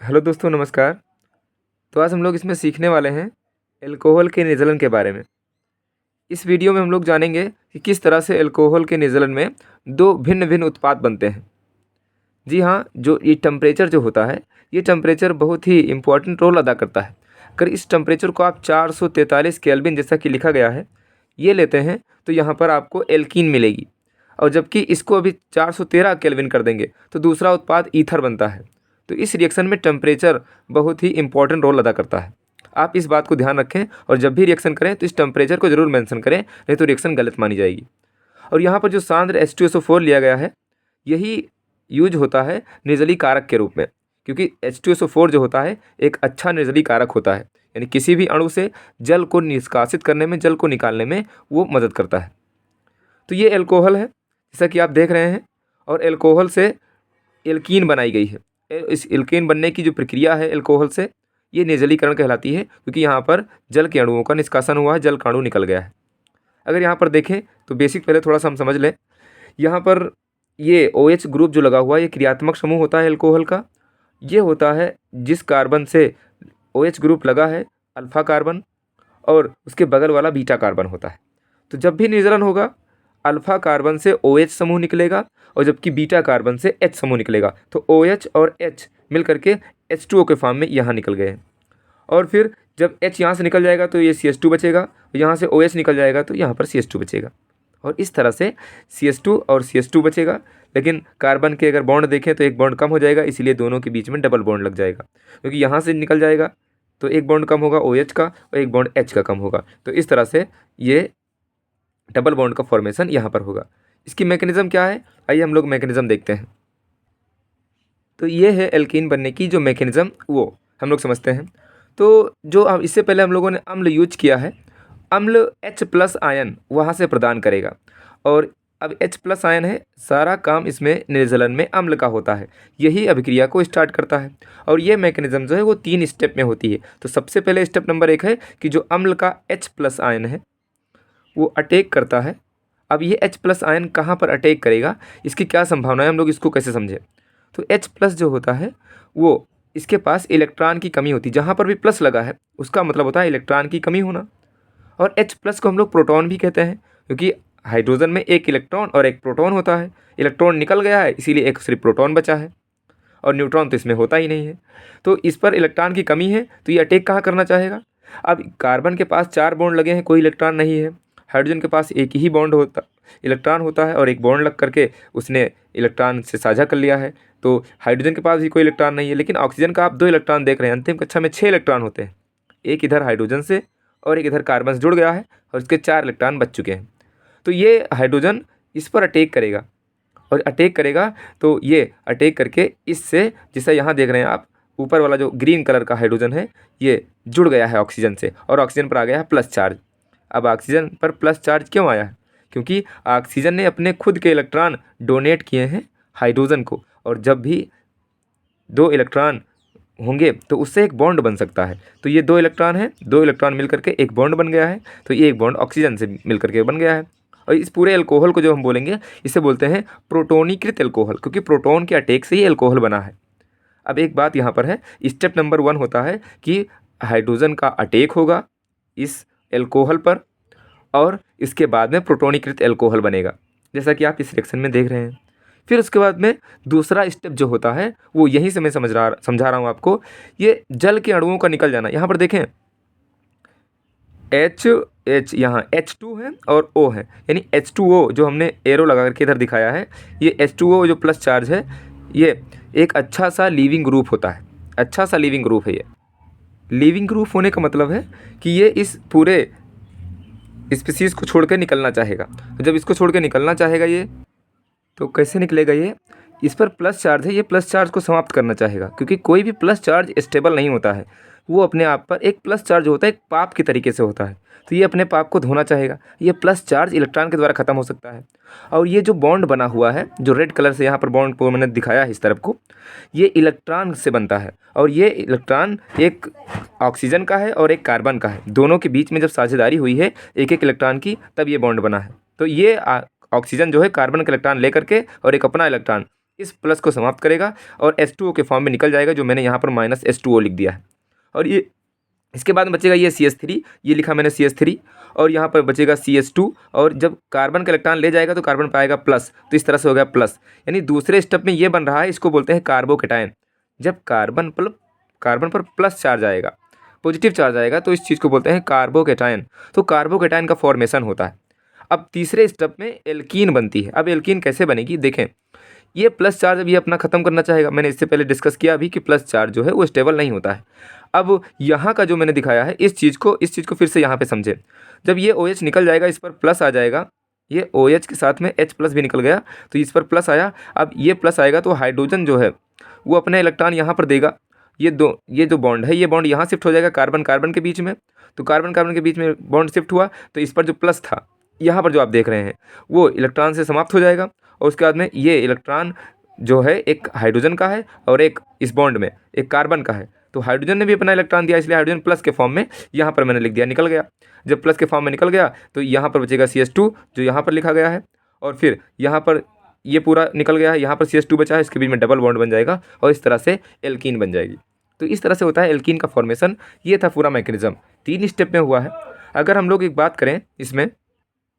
Hello दोस्तों, नमस्कार। तो आज हम लोग इसमें सीखने वाले हैं अल्कोहल के निर्जलन के बारे में। इस वीडियो में हम लोग जानेंगे कि किस तरह से अल्कोहल के निर्जलन में दो भिन्न भिन्न उत्पाद बनते हैं। जी हाँ, जो ये टेम्परेचर जो होता है, ये टेम्परेचर बहुत ही इम्पोर्टेंट रोल अदा करता है। अगर इस टेम्परेचर को आप 443 केल्विन जैसा कि लिखा गया है, ये लेते हैं तो यहाँ पर आपको एल्कीन मिलेगी। और जबकि इसको अभी 413 केल्विन कर देंगे तो दूसरा उत्पाद ईथर बनता है। तो इस रिएक्शन में टेम्परेचर बहुत ही इंपॉर्टेंट रोल अदा करता है। आप इस बात को ध्यान रखें और जब भी रिएक्शन करें तो इस टेम्परेचर को जरूर मेंशन करें, नहीं तो रिएक्शन गलत मानी जाएगी। और यहाँ पर जो सांद्र H2SO4 लिया गया है, यही यूज होता है निर्जली कारक के रूप में, क्योंकि H2SO4 जो होता है एक अच्छा निर्जली कारक होता है, यानी किसी भी अणु से जल को निष्कासित करने में, जल को निकालने में वो मदद करता है। तो ये एल्कोहल है जैसा कि आप देख रहे हैं, और एल्कोहल से एल्कीन बनाई गई है। इस एल्कीन बनने की जो प्रक्रिया है एल्कोहल से, ये निर्जलीकरण कहलाती है, क्योंकि यहाँ पर जल के अणुओं का निष्कासन हुआ है, जल का अणु निकल गया है। अगर यहाँ पर देखें तो बेसिक पहले थोड़ा सा हम समझ लें। यहाँ पर ये OH ग्रुप जो लगा हुआ है, ये क्रियात्मक समूह होता है एल्कोहल का। ये होता है जिस कार्बन से OH ग्रुप लगा है, अल्फा कार्बन, और उसके बगल वाला बीटा कार्बन होता है। तो जब भी निर्जलन होगा, अल्फा कार्बन से OH समूह निकलेगा और जबकि बीटा कार्बन से H समूह निकलेगा। तो OH और H मिल करके H2O के फॉर्म में यहाँ निकल गए। और फिर जब H यहाँ से निकल जाएगा तो ये CH2 बचेगा, यहाँ से OH निकल जाएगा तो यहाँ पर CH2 बचेगा। और इस तरह से CH2 और CH2 बचेगा। लेकिन कार्बन के अगर बॉन्ड देखें तो एक बॉन्ड कम हो जाएगा, इसीलिए दोनों के बीच में डबल बॉन्ड लग जाएगा, क्योंकि यहाँ से निकल जाएगा तो एक बॉन्ड कम होगा OH का और एक बॉन्ड H का कम होगा। तो इस तरह से ये डबल बॉन्ड का फॉर्मेशन यहाँ पर होगा। इसकी मैकेनिज्म क्या है, आइए हम लोग मैकेनिज्म देखते हैं। तो ये है एल्कीन बनने की जो मैकेनिज्म, वो हम लोग समझते हैं। तो जो अब इससे पहले हम लोगों ने अम्ल यूज किया है, अम्ल H+ आयन वहाँ से प्रदान करेगा, और अब H+ आयन है, सारा काम इसमें निर्जलन में अम्ल का होता है, यही अभिक्रिया को स्टार्ट करता है। और ये मैकेनिज्म जो है वो 3 स्टेप में होती है। तो सबसे पहले स्टेप नंबर 1 है कि जो अम्ल का H+ आयन है वो अटैक करता है। अब ये H+ आयन कहाँ पर अटैक करेगा, इसकी क्या संभावना है, हम लोग इसको कैसे समझें। तो H+ जो होता है वो, इसके पास इलेक्ट्रॉन की कमी होती है। जहाँ पर भी प्लस लगा है उसका मतलब होता है इलेक्ट्रॉन की कमी होना। और H+ को हम लोग प्रोटॉन भी कहते हैं, क्योंकि हाइड्रोजन में एक इलेक्ट्रॉन और एक प्रोटॉन होता है। इलेक्ट्रॉन निकल गया है, इसीलिए एक सिर्फ प्रोटॉन बचा है, और न्यूट्रॉन तो इसमें होता ही नहीं है। तो इस पर इलेक्ट्रॉन की कमी है, तो ये अटैक कहाँ करना चाहेगा। अब कार्बन के पास 4 बॉन्ड लगे हैं, कोई इलेक्ट्रॉन नहीं है। हाइड्रोजन के पास एक ही बॉन्ड होता, इलेक्ट्रॉन होता है, और एक बॉन्ड लग करके उसने इलेक्ट्रॉन से साझा कर लिया है। तो हाइड्रोजन के पास भी कोई इलेक्ट्रॉन नहीं है। लेकिन ऑक्सीजन का आप 2 इलेक्ट्रॉन देख रहे हैं, अंतिम कक्षा में 6 इलेक्ट्रॉन होते हैं। एक इधर हाइड्रोजन से और एक इधर कार्बन से जुड़ गया है, और उसके 4 इलेक्ट्रॉन बच चुके हैं। तो ये हाइड्रोजन इस पर अटैक करेगा, और अटैक करेगा तो ये अटैक करके इससे, जैसा यहाँ देख रहे हैं आप, ऊपर वाला जो ग्रीन कलर का हाइड्रोजन है ये जुड़ गया है ऑक्सीजन से, और ऑक्सीजन पर आ गया है प्लस चार्ज। अब ऑक्सीजन पर प्लस चार्ज क्यों आया है, क्योंकि ऑक्सीजन ने अपने खुद के इलेक्ट्रॉन डोनेट किए हैं हाइड्रोजन को, और जब भी 2 इलेक्ट्रॉन होंगे तो उससे एक बॉन्ड बन सकता है। तो ये 2 इलेक्ट्रॉन है, 2 इलेक्ट्रॉन मिल करके एक बॉन्ड बन गया है, तो ये एक बॉन्ड ऑक्सीजन से मिल करके बन गया है। और इस पूरे अल्कोहल को जो हम बोलेंगे, इसे बोलते हैं प्रोटोनीकृत अल्कोहल, क्योंकि प्रोटॉन के अटैक से ही अल्कोहल बना है। अब एक बात यहाँ पर है, स्टेप नंबर 1 होता है कि हाइड्रोजन का अटैक होगा इस अल्कोहल पर, और इसके बाद में प्रोटोनीकृत अल्कोहल बनेगा, जैसा कि आप इस रिएक्शन में देख रहे हैं। फिर उसके बाद में दूसरा स्टेप जो होता है वो यहीं से मैं समझा रहा हूँ आपको, ये जल के अणुओं का निकल जाना। यहाँ पर देखें H यहाँ H2 है और O है, यानी H2O जो हमने एरो लगा करके इधर दिखाया है, ये H2O जो प्लस चार्ज है, ये एक अच्छा सा लीविंग ग्रुप होता है। अच्छा सा लीविंग ग्रुप है ये। लीविंग ग्रुप होने का मतलब है कि ये इस पूरे स्पीसीज़ को छोड़ कर निकलना चाहेगा। जब इसको छोड़ कर निकलना चाहेगा ये, तो कैसे निकलेगा ये, इस पर प्लस चार्ज है, ये प्लस चार्ज को समाप्त करना चाहेगा, क्योंकि कोई भी प्लस चार्ज स्टेबल नहीं होता है। वो अपने आप पर एक प्लस चार्ज होता है, एक पाप के तरीके से होता है, तो ये अपने पाप को धोना चाहेगा। ये प्लस चार्ज इलेक्ट्रॉन के द्वारा ख़त्म हो सकता है। और ये जो बॉन्ड बना हुआ है, जो रेड कलर से यहाँ पर बॉन्ड को मैंने दिखाया है इस तरफ को, ये इलेक्ट्रॉन से बनता है, और ये इलेक्ट्रॉन एक ऑक्सीजन का है और एक कार्बन का है। दोनों के बीच में जब साझेदारी हुई है एक एक इलेक्ट्रॉन की, तब ये बॉन्ड बना है। तो ये ऑक्सीजन जो है कार्बन का इलेक्ट्रॉन ले करके और एक अपना इलेक्ट्रॉन इस प्लस को समाप्त करेगा और H2O के फॉर्म में निकल जाएगा, जो मैंने यहाँ पर -H2O लिख दिया है। और ये इसके बाद में बचेगा ये CH3, ये लिखा मैंने CH3, और यहाँ पर बचेगा CH2, और जब कार्बन का इलेक्ट्रॉन ले जाएगा तो कार्बन पाएगा प्लस, तो इस तरह से हो गया प्लस। यानी दूसरे स्टेप में ये बन रहा है, इसको बोलते हैं कार्बोकेटायन। जब कार्बन पर प्लस चार्ज आएगा, पॉजिटिव चार्ज आएगा, तो इस चीज़ को बोलते हैं कार्बोकेटायन। तो कार्बोकेटायन का फॉर्मेशन होता है। अब तीसरे स्टेप में एल्कीन बनती है। अब एल्कीन कैसे बनेगी, देखें, ये प्लस चार्ज अभी अपना ख़त्म करना चाहेगा। मैंने इससे पहले डिस्कस किया अभी कि प्लस चार्ज जो है वो स्टेबल नहीं होता है। अब यहाँ का जो मैंने दिखाया है, इस चीज़ को फिर से यहाँ पे समझें। जब ये OH निकल जाएगा, इस पर प्लस आ जाएगा, ये OH के साथ में H+ भी निकल गया, तो इस पर प्लस आया। अब ये प्लस आएगा तो हाइड्रोजन जो है वो अपना इलेक्ट्रॉन यहाँ पर देगा। ये जो बॉन्ड है, ये बॉन्ड यहाँ शिफ्ट हो जाएगा कार्बन कार्बन के बीच में। तो कार्बन कार्बन के बीच में बॉन्ड शिफ्ट हुआ, तो इस पर जो प्लस था यहाँ पर जो आप देख रहे हैं वो इलेक्ट्रॉन से समाप्त हो जाएगा। और उसके बाद में ये इलेक्ट्रॉन जो है एक हाइड्रोजन का है और एक इस बॉन्ड में एक कार्बन का है। तो हाइड्रोजन ने भी अपना इलेक्ट्रॉन दिया, इसलिए हाइड्रोजन प्लस के फॉर्म में यहाँ पर मैंने लिख दिया, निकल गया। जब प्लस के फॉर्म में निकल गया तो यहाँ पर बचेगा CH2 जो यहाँ पर लिखा गया है, और फिर यहाँ पर ये पूरा निकल गया है, यहाँ पर CH2 बचा है, इसके बीच में डबल बॉन्ड बन जाएगा और इस तरह से एल्कीन बन जाएगी। तो इस तरह से होता है एल्कीन का फॉर्मेशन। ये था पूरा मैकेनिज्म, 3 स्टेप में हुआ है। अगर हम लोग एक बात करें इसमें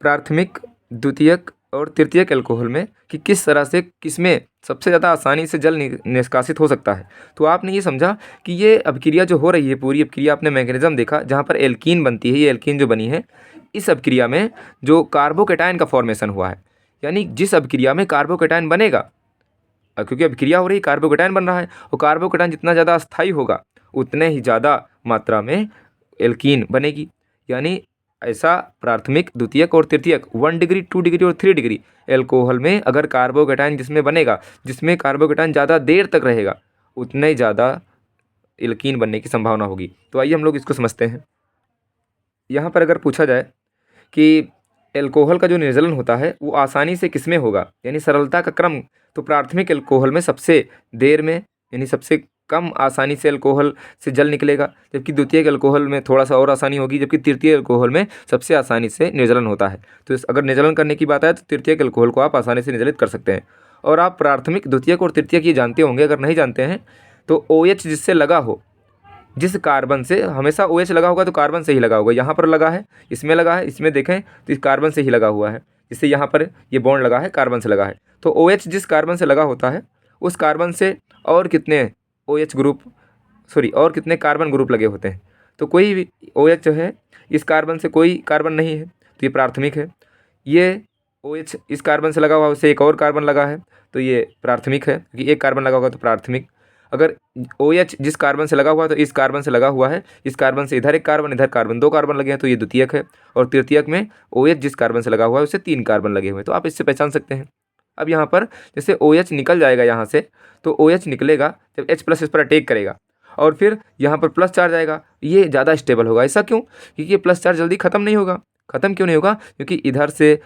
प्राथमिक, द्वितीयक और तृतीयक एल्कोहल में कि किस तरह से किसमें सबसे ज़्यादा आसानी से जल निष्कासित हो सकता है, तो आपने ये समझा कि ये अभिक्रिया जो हो रही है, पूरी अभिक्रिया आपने मैकेनिज्म देखा जहाँ पर एल्कीन बनती है। ये एल्कीन जो बनी है, इस अभिक्रिया में जो कार्बोकेटायन का फॉर्मेशन हुआ है, यानी जिस अभिक्रिया में कार्बोकेटायन बनेगा, क्योंकि अभिक्रिया हो रही है, कार्बोकेटायन बन रहा है, और कार्बोकेटायन जितना ज़्यादा अस्थायी होगा उतने ही ज़्यादा मात्रा में एल्कीन बनेगी। यानी ऐसा प्राथमिक, द्वितीयक और तृतीयक 1 डिग्री, 2 डिग्री और 3 डिग्री एल्कोहल में अगर कार्बोकेटायन जिसमें बनेगा, जिसमें कार्बोकेटायन ज़्यादा देर तक रहेगा, उतने ही ज़्यादा एल्कीन बनने की संभावना होगी। तो आइए हम लोग इसको समझते हैं। यहाँ पर अगर पूछा जाए कि एल्कोहल का जो निर्जलन होता है वो आसानी से किसमें होगा, यानी सरलता का क्रम, तो प्राथमिक एल्कोहल में सबसे देर में, यानी सबसे कम आसानी से अल्कोहल से जल निकलेगा, जबकि द्वितीयक अल्कोहल में थोड़ा सा और आसानी होगी, जबकि तृतीय अल्कोहल में सबसे आसानी से निर्जलन होता है। तो अगर निर्जलन करने की बात आए तो तृतीयक अल्कोहल को आप आसानी से निर्जलित कर सकते हैं। और आप प्राथमिक, द्वितीयक और तृतीयक ये जानते होंगे। अगर नहीं जानते हैं तो OH जिससे लगा हो, जिस कार्बन से हमेशा OH लगा होगा तो कार्बन से ही लगा होगा। यहाँ पर लगा है, इसमें लगा है, इसमें देखें तो इस कार्बन से ही लगा हुआ है, जिससे यहाँ पर ये बॉन्ड लगा है, कार्बन से लगा है। तो OH जिस कार्बन से लगा होता है उस कार्बन से और कितने और कितने कार्बन ग्रुप लगे होते हैं। तो कोई भी OH जो है, इस कार्बन से कोई कार्बन नहीं है, तो ये प्राथमिक है। ये OH इस कार्बन से लगा हुआ, उससे एक और कार्बन लगा है, तो ये प्राथमिक है, क्योंकि एक कार्बन लगा होगा तो प्राथमिक। अगर OH जिस कार्बन से लगा हुआ है तो इस कार्बन से लगा हुआ है, इस कार्बन से इधर एक कार्बन, इधर कार्बन, 2 कार्बन लगे हैं, तो ये द्वितीयक है। और तृतीयक में OH जिस कार्बन से लगा हुआ है उससे 3 कार्बन लगे हुए हैं, तो आप इससे पहचान सकते हैं। अब यहाँ पर जैसे OH निकल जाएगा यहाँ से, तो OH निकलेगा जब H+ इस पर अटैक करेगा और फिर यहाँ पर प्लस चार्ज आएगा, ये ज़्यादा स्टेबल होगा। ऐसा क्यों? क्योंकि ये प्लस चार्ज जल्दी ख़त्म नहीं होगा। ख़त्म क्यों नहीं होगा? क्योंकि इधर से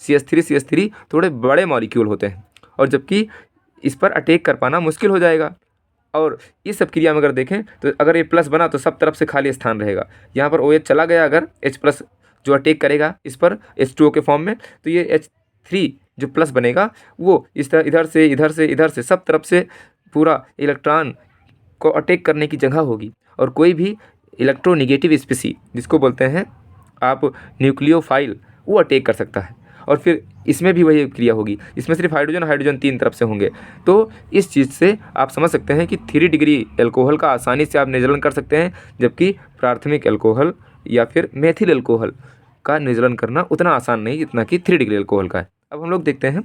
CH3 थोड़े बड़े मॉलिक्यूल होते हैं, और जबकि इस पर अटैक कर पाना मुश्किल हो जाएगा। और इस सब क्रिया में अगर देखें तो अगर ये प्लस बना तो सब तरफ से खाली स्थान रहेगा। यहाँ पर OH चला गया, अगर H+ जो अटैक करेगा इस पर H2O के फॉर्म में, तो ये H3 जो प्लस बनेगा वो इस तरह इधर से सब तरफ से पूरा इलेक्ट्रॉन को अटैक करने की जगह होगी। और कोई भी इलेक्ट्रोनिगेटिव स्पीसी, जिसको बोलते हैं आप न्यूक्लियोफाइल, वो अटैक कर सकता है। और फिर इसमें भी वही क्रिया होगी, इसमें सिर्फ हाइड्रोजन 3 तरफ से होंगे। तो इस चीज़ से आप समझ सकते हैं कि 3 डिग्री एल्कोहल का आसानी से आप निर्जलन कर सकते हैं, जबकि प्राथमिक एल्कोहल या फिर मेथिल एल्कोहल का निर्जलन करना उतना आसान नहीं जितना कि 3 डिग्री एल्कोहल का है। अब हम लोग देखते हैं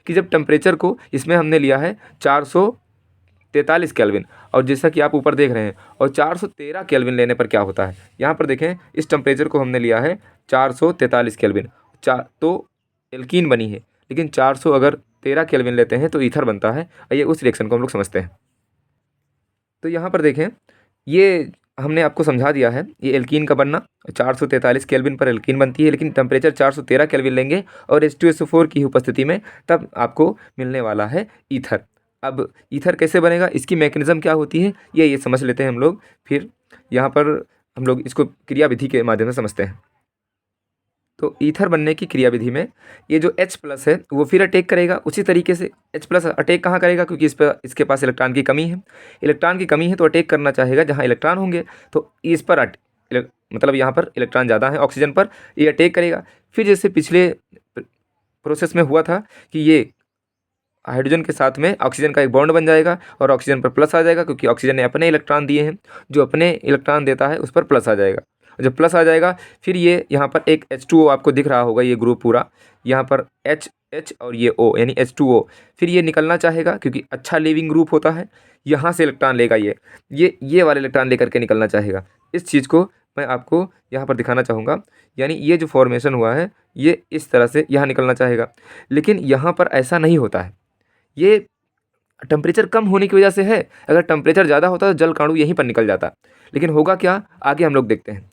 कि जब टेम्परेचर को इसमें हमने लिया है 443 केल्विन, और जैसा कि आप ऊपर देख रहे हैं, और 413 केल्विन लेने पर क्या होता है। यहाँ पर देखें, इस टेम्परेचर को हमने लिया है 443 केल्विन, तो एल्कीन बनी है, लेकिन 413 केल्विन लेते हैं तो ईथर बनता है। आइए उस रिएक्शन को हम लोग समझते हैं। तो यहाँ पर देखें, ये हमने आपको समझा दिया है, ये एल्कीन का बनना 443 केल्विन पर एल्कीन बनती है, लेकिन टेम्परेचर 413 केल्विन लेंगे और H2SO4 की उपस्थिति में, तब आपको मिलने वाला है ईथर। अब ईथर कैसे बनेगा, इसकी मैकेनिज्म क्या होती है, ये समझ लेते हैं हम लोग। फिर यहाँ पर हम लोग इसको क्रियाविधि के माध्यम से समझते हैं। तो ईथर बनने की क्रियाविधि में ये जो H प्लस है वो फिर अटैक करेगा उसी तरीके से। H प्लस अटैक कहाँ करेगा, क्योंकि इसके पास इलेक्ट्रॉन की कमी है। इलेक्ट्रॉन की कमी है तो अटैक करना चाहेगा जहाँ इलेक्ट्रॉन होंगे, तो इस पर मतलब यहाँ पर इलेक्ट्रॉन ज़्यादा है ऑक्सीजन पर, ये अटैक करेगा। फिर जैसे पिछले प्रोसेस में हुआ था कि ये हाइड्रोजन के साथ में ऑक्सीजन का एक बॉन्ड बन जाएगा और ऑक्सीजन पर प्लस आ जाएगा, क्योंकि ऑक्सीजन ने अपने इलेक्ट्रॉन दिए हैं, जो अपने इलेक्ट्रॉन देता है उस पर प्लस आ जाएगा। जब प्लस आ जाएगा फिर ये यहाँ पर एक H2O आपको दिख रहा होगा, ये ग्रुप पूरा यहाँ पर H और ये O यानी H2O, फिर ये निकलना चाहेगा क्योंकि अच्छा लिविंग ग्रुप होता है। यहाँ से इलेक्ट्रॉन लेगा ये वाले इलेक्ट्रॉन लेकर के निकलना चाहेगा। इस चीज़ को मैं आपको यहाँ पर दिखाना चाहूँगा, यानी ये जो फॉर्मेशन हुआ है ये इस तरह से यहाँ निकलना चाहेगा, लेकिन यहाँ पर ऐसा नहीं होता है। ये टेम्परेचर कम होने की वजह से है। अगर टेम्परेचर ज़्यादा होता तो जलकाणु यहीं पर निकल जाता, लेकिन होगा क्या आगे हम लोग देखते हैं।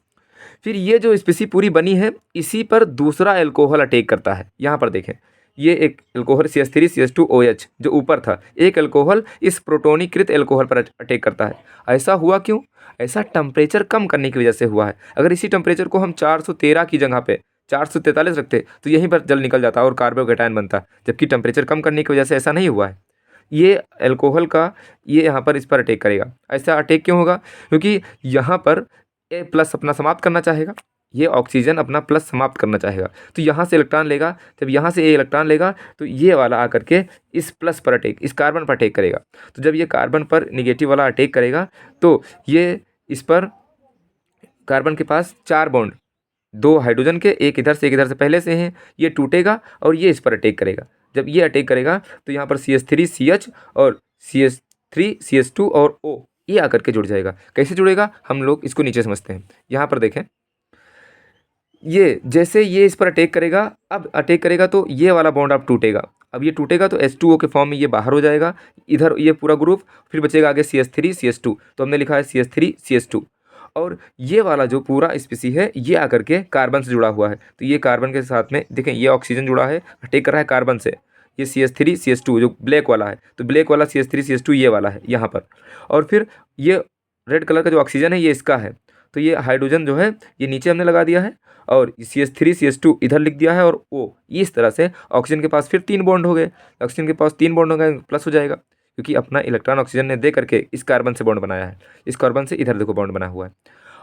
फिर ये जो स्पीसी पूरी बनी है इसी पर दूसरा एल्कोहल अटैक करता है। यहाँ पर देखें, ये एक एल्कोहल CH3CH2OH जो ऊपर था, एक एल्कोहल इस प्रोटोनीकृत एल्कोहल पर अटैक करता है। ऐसा हुआ क्यों? ऐसा टेम्परेचर कम करने की वजह से हुआ है। अगर इसी टेम्परेचर को हम 413 की जगह पे 443 रखते तो यहीं पर जल निकल जाता और कार्बोकैटायन बनता, जबकि टेम्परेचर कम करने की वजह से ऐसा नहीं हुआ है। ये एल्कोहल का ये यहाँ पर इस पर अटैक करेगा। ऐसा अटैक क्यों होगा? क्योंकि यहाँ पर ए प्लस अपना समाप्त करना चाहेगा, ये ऑक्सीजन अपना प्लस समाप्त करना चाहेगा, तो यहाँ से इलेक्ट्रॉन लेगा। जब यहाँ से ए इलेक्ट्रॉन लेगा तो ये वाला आकर के इस प्लस पर अटैक, इस कार्बन पर अटैक करेगा। तो जब ये कार्बन पर निगेटिव वाला अटैक करेगा तो ये इस पर कार्बन के पास 4 बॉन्ड, 2 हाइड्रोजन के, एक इधर से पहले से हैं, ये टूटेगा और ये इस पर अटैक करेगा। जब ये अटैक करेगा तो यहाँ पर CH3CH और CH3CH2 और O ये आकर के जुड़ जाएगा। कैसे जुड़ेगा हम लोग इसको नीचे समझते हैं। यहाँ पर देखें, ये जैसे ये इस पर अटैक करेगा, अब अटैक करेगा तो ये वाला बॉन्ड अब टूटेगा। अब ये टूटेगा तो H2O के फॉर्म में ये बाहर हो जाएगा, इधर ये पूरा ग्रुप, फिर बचेगा आगे CH3CH2। तो हमने लिखा है CH3CH2, और ये वाला जो पूरा स्पीसी है ये आकर के कार्बन से जुड़ा हुआ है। तो ये कार्बन के साथ में देखें, ये ऑक्सीजन जुड़ा है, अटैक कर रहा है कार्बन से। ये CH3CH2 जो ब्लैक वाला है, तो ब्लैक वाला CH3CH2 ये वाला है यहाँ पर, और फिर ये रेड कलर का जो ऑक्सीजन है ये इसका है। तो ये हाइड्रोजन जो है ये नीचे हमने लगा दिया है, और CH3CH2 इधर लिख दिया है, और O इस तरह से ऑक्सीजन के पास फिर 3 बॉन्ड हो गए। ऑक्सीजन के पास 3 बॉन्ड हो गए, प्लस हो जाएगा, क्योंकि अपना इलेक्ट्रॉन ऑक्सीजन ने दे करके इस कार्बन से बॉन्ड बनाया है, इस कार्बन से इधर देखो बॉन्ड बना हुआ है।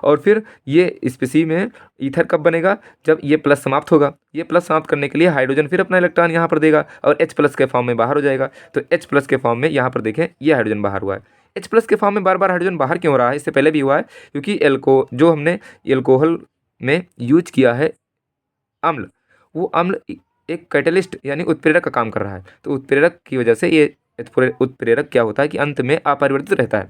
और फिर ये स्पीसी में ईथर कब बनेगा? जब ये प्लस समाप्त होगा। ये प्लस समाप्त करने के लिए हाइड्रोजन फिर अपना इलेक्ट्रॉन यहाँ पर देगा और H प्लस के फॉर्म में बाहर हो जाएगा। तो H प्लस के फॉर्म में यहाँ पर देखें ये हाइड्रोजन बाहर हुआ है। H प्लस के फॉर्म में बार बार हाइड्रोजन बाहर क्यों हो रहा है? इससे पहले भी हुआ है, क्योंकि जो हमने एल्कोहल में यूज किया है अम्ल, वो अम्ल एक कैटलिस्ट यानी उत्प्रेरक का काम कर रहा है। तो उत्प्रेरक की वजह से ये उत्प्रेरक क्या होता है कि अंत में अपरिवर्तित रहता है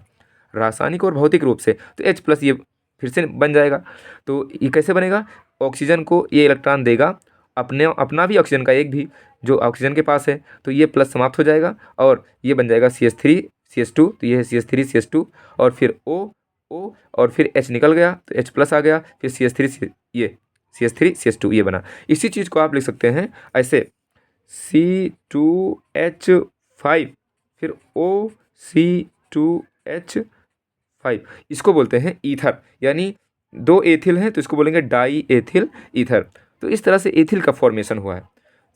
रासायनिक और भौतिक रूप से। तो H प्लस ये फिर से बन जाएगा। तो ये कैसे बनेगा? ऑक्सीजन को ये इलेक्ट्रॉन देगा, अपना भी ऑक्सीजन का एक भी जो ऑक्सीजन के पास है, तो ये प्लस समाप्त हो जाएगा और ये बन जाएगा CH3CH2। तो ये है CH3CH2 और फिर O और फिर H निकल गया तो H प्लस आ गया, फिर CH3CH2 ये बना। इसी चीज़ को आप लिख सकते हैं ऐसे C2H5 फिर OC2H5, इसको बोलते हैं ईथर। यानी 2 एथिल हैं तो इसको बोलेंगे डाई एथिल ईथर। तो इस तरह से एथिल का फॉर्मेशन हुआ है।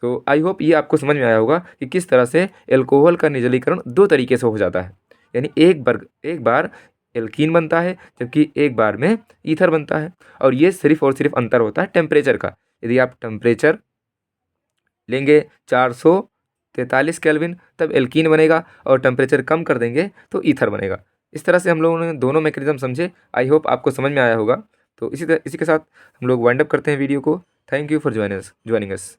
तो आई होप ये आपको समझ में आया होगा कि किस तरह से एल्कोहल का निर्जलीकरण 2 तरीके से हो जाता है। यानी एक बार एल्कीन बनता है, जबकि एक बार में ईथर बनता है। और ये सिर्फ और सिर्फ अंतर होता है टेम्परेचर का। यदि आप टेम्परेचर लेंगे 443 केल्विन तब एल्कीन बनेगा, और टेम्परेचर कम कर देंगे तो ईथर बनेगा। इस तरह से हम लोगों ने दोनों मैकेनिज्म समझे। आई होप आपको समझ में आया होगा। तो इसी के साथ हम लोग वाइंड अप करते हैं वीडियो को। Thank you for joining us.